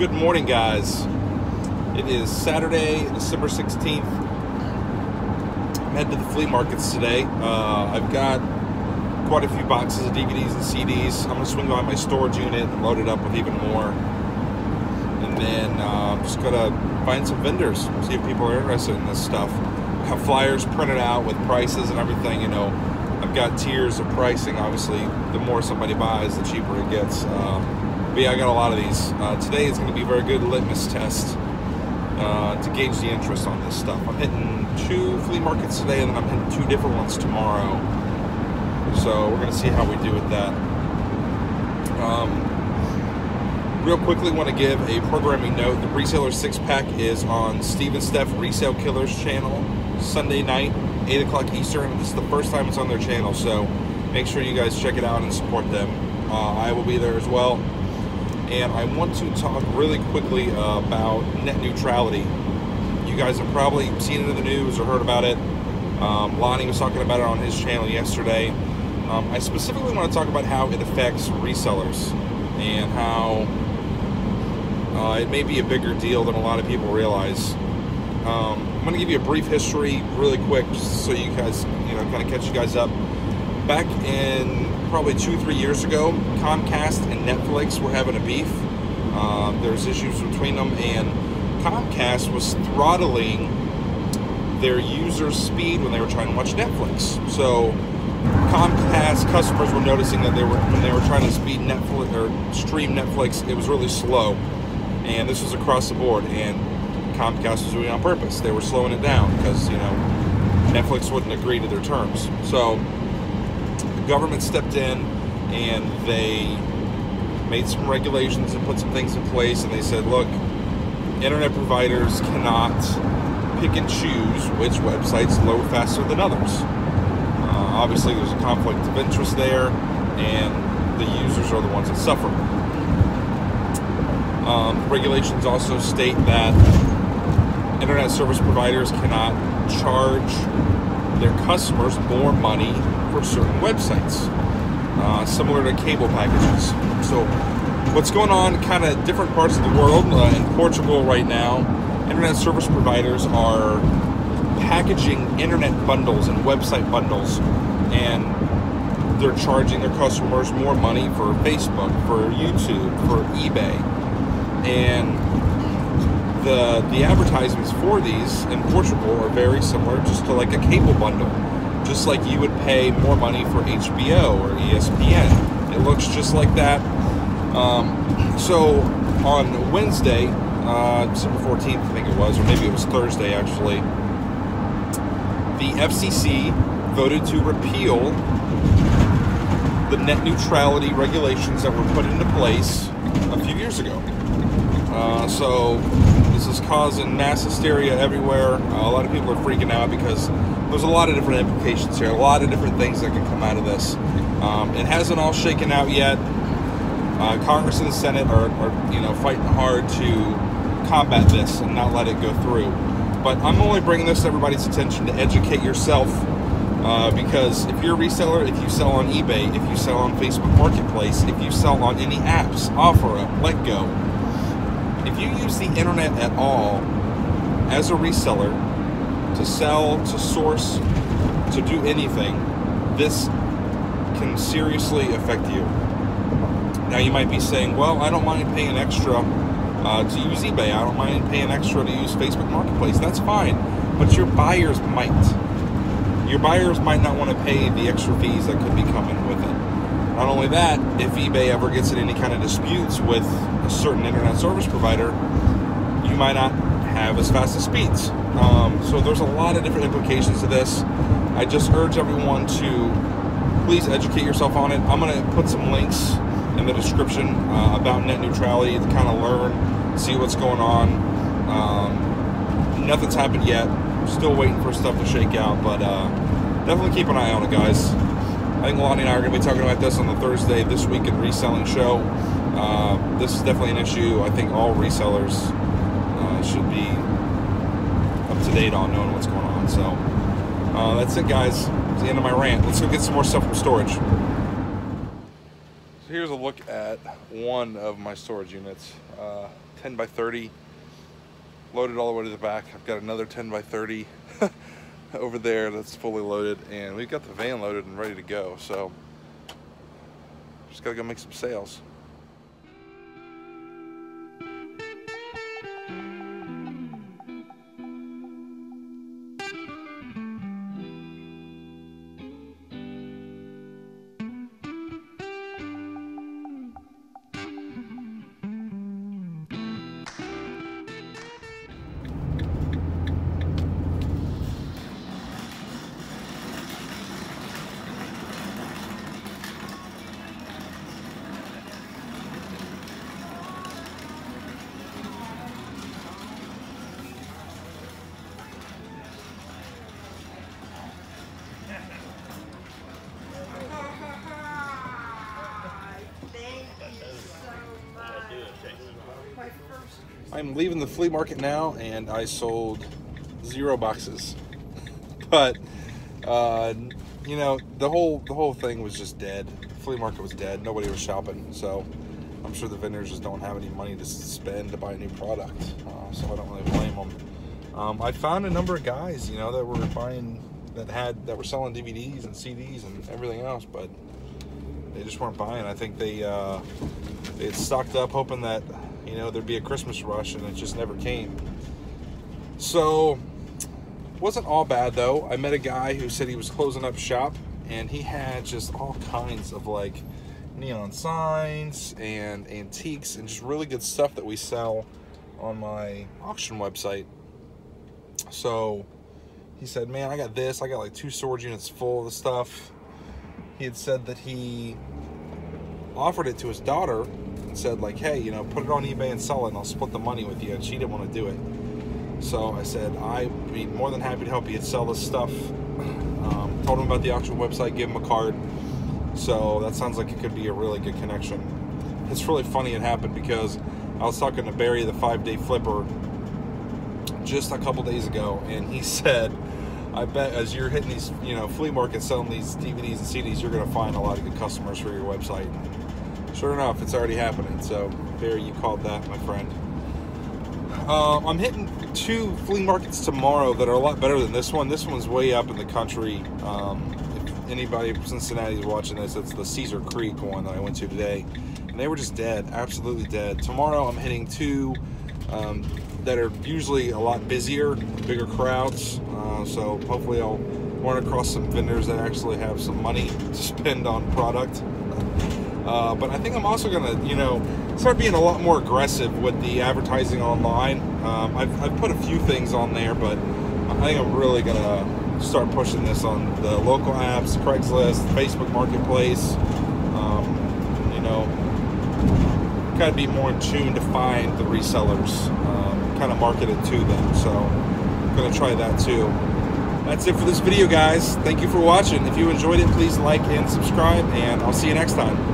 Good morning, guys. It is Saturday, December 16th. I'm heading to the flea markets today. I've got quite a few boxes of DVDs and CDs. I'm going to swing by my storage unit and load it up with even more. And then I'm just going to find some vendors, see if people are interested in this stuff. I have flyers printed out with prices and everything, you know. I've got tiers of pricing. Obviously, the more somebody buys, the cheaper it gets. But yeah, I got a lot of these. Today is going to be a very good litmus test to gauge the interest on this stuff. I'm hitting 2 flea markets today, and then I'm hitting 2 different ones tomorrow. So we're going to see how we do with that. Real quickly, want to give a programming note. The Reseller 6-pack is on Steve and Steph Resale Killers channel, Sunday night, 8 o'clock Eastern. This is the first time it's on their channel, so make sure you guys check it out and support them. I will be there as well. And I want to talk really quickly about net neutrality. You guys have probably seen it in the news or heard about it. Lonnie was talking about it on his channel yesterday. I specifically want to talk about how it affects resellers and how it may be a bigger deal than a lot of people realize. I'm going to give you a brief history really quick just so you guys, kind of catch you guys up. Back in probably 2-3 years ago, Comcast and Netflix were having a beef. There's issues between them, and Comcast was throttling their user speed when they were trying to watch Netflix. So Comcast customers were noticing that when they were trying to speed Netflix or stream Netflix, it was really slow, and this was across the board. And Comcast was doing it on purpose. They were slowing it down because Netflix wouldn't agree to their terms. So the government stepped in and they made some regulations and put some things in place, and they said, look, internet providers cannot pick and choose which websites load faster than others. Obviously there's a conflict of interest there, and the users are the ones that suffer. Regulations also state that internet service providers cannot charge their customers more money for certain websites, similar to cable packages. So what's going on kind of different parts of the world, in Portugal right now, internet service providers are packaging internet bundles and website bundles, and they're charging their customers more money for Facebook, for YouTube, for eBay. And the advertisements for these in Portugal are very similar just to like a cable bundle. Just like you would pay more money for HBO or ESPN. It looks just like that. So on Wednesday, December 14th, I think it was, or maybe it was Thursday actually, the FCC voted to repeal the net neutrality regulations that were put into place a few years ago. So this is causing mass hysteria everywhere. A lot of people are freaking out because there's a lot of different implications here, a lot of different things that can come out of this. It hasn't all shaken out yet. Congress and the Senate are fighting hard to combat this and not let it go through. But I'm only bringing this to everybody's attention to educate yourself, because if you're a reseller, if you sell on eBay, if you sell on Facebook Marketplace, if you sell on any apps, OfferUp, LetGo, if you use the internet at all as a reseller to sell, to source, to do anything, this can seriously affect you. Now you might be saying, well, I don't mind paying extra to use eBay. I don't mind paying extra to use Facebook Marketplace. That's fine, but your buyers might. Your buyers might not want to pay the extra fees that could be coming with it. Not only that, if eBay ever gets in any kind of disputes with a certain internet service provider, you might not have as fast as speeds. So there's a lot of different implications to this. I just urge everyone to please educate yourself on it. I'm going to put some links in the description about net neutrality to kind of learn, see what's going on. Nothing's happened yet. Still waiting for stuff to shake out, but definitely keep an eye on it, guys. I think Lonnie and I are going to be talking about this on the Thursday This Week in Reselling show. This is definitely an issue I think all resellers should be up to date on, knowing what's going on. So that's it, guys. It's the end of my rant. Let's go get some more stuff from storage. Here's a look at one of my storage units, 10 by 30, loaded all the way to the back. I've got another 10 by 30 over there that's fully loaded, and we've got the van loaded and ready to go. So just gotta go make some sales. I'm leaving the flea market now, and I sold 0 boxes. But you know, the whole thing was just dead. The flea market was dead. Nobody was shopping, so I'm sure the vendors just don't have any money to spend to buy a new product. So I don't really blame them. I found a number of guys, you know, that were buying, that were selling DVDs and CDs and everything else, but they just weren't buying. I think they had stocked up hoping that, you know, there'd be a Christmas rush, and it just never came. So wasn't all bad though. I met a guy who said he was closing up shop, and he had just all kinds of like neon signs and antiques and just really good stuff that we sell on my auction website. So he said, man, I got this. I got like 2 storage units full of the stuff. He had said that he offered it to his daughter and said, like, hey, you know, put it on eBay and sell it, and I'll split the money with you. And she didn't want to do it. So I said, I'd be more than happy to help you sell this stuff. Told him about the auction website, gave him a card. So that sounds like it could be a really good connection. It's really funny it happened because I was talking to Barry, the 5-day flipper, just a couple days ago, and he said, I bet as you're hitting these, you know, flea markets selling these DVDs and CDs, you're going to find a lot of good customers for your website. Sure enough, it's already happening. So Barry, you called that, my friend. I'm hitting 2 flea markets tomorrow that are a lot better than this one. This one's way up in the country. If anybody from Cincinnati is watching this, it's the Cedar Creek one that I went to today, and they were just dead, absolutely dead. Tomorrow I'm hitting 2 that are usually a lot busier, bigger crowds. So hopefully I'll run across some vendors that actually have some money to spend on product. But I think I'm also gonna, you know, start being a lot more aggressive with the advertising online. I've put a few things on there, but I think I'm really gonna start pushing this on the local apps, Craigslist, Facebook Marketplace. You know, kind of be more in tune to find the resellers, kind of market it to them. So I'm gonna try that too. That's it for this video, guys. Thank you for watching. If you enjoyed it, please like and subscribe, and I'll see you next time.